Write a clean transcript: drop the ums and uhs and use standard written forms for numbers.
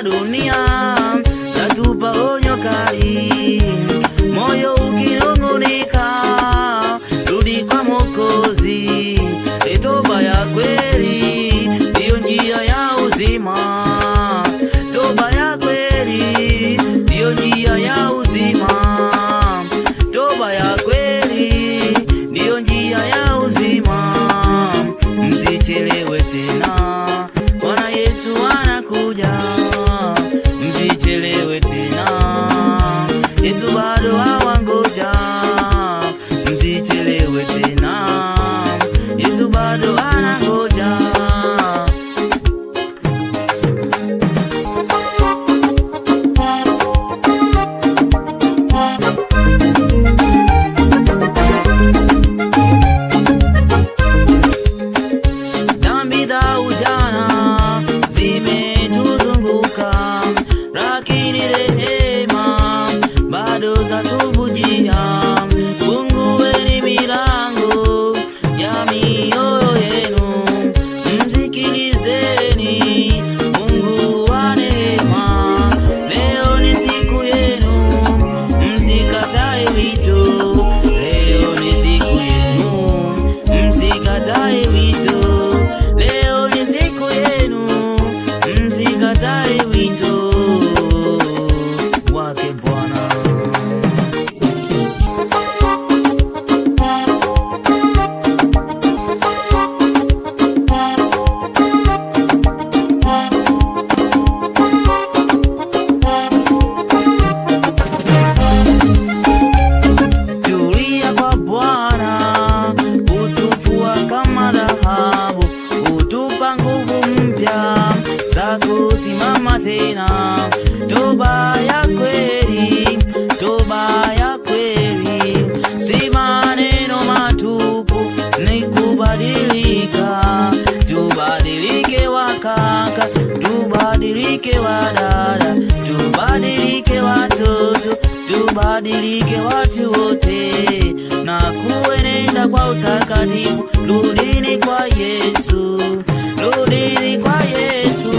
za dunia zatupa onyo kali. Moyo ukinung'unika, rudi kwa Mwokozi. Toba ya kweli ndiyo njia ya uzima. Toba ya kweli ndiyo njia ya uzima. Toba ya kweli ndiyo njia ya uzima. Msichelewe tena, Bwana Yesu anakuja. Msichelewe tena, Yesu bado awangoja. Msichelewe tena, Yesu bado anangoja. Dhambi za ujana zimetuzunguka, lakini rehema bado zatubujia. Fungueni milango ya mioyo yenu, msikilizeni Mungu wa neema. Leo ni siku yenu, msikatae wito. Leo ni siku yenu, msikatae wito. Leo ni siku yenu, msikatae wito wake Bwana. Tulia kwa Bwana, utufua kama dhahabu, utupa nguvu mpya za kusimama tena. Toba ya kweli, toba ya kweli, si maneno matupu, ni kubadilika. Tubadilike wakaka, tubadilike wadada, tubadilike watoto, tubadilike watu wote, na kuenenda kwa utakatifu. Rudini kwa Yesu, rudini kwa Yesu.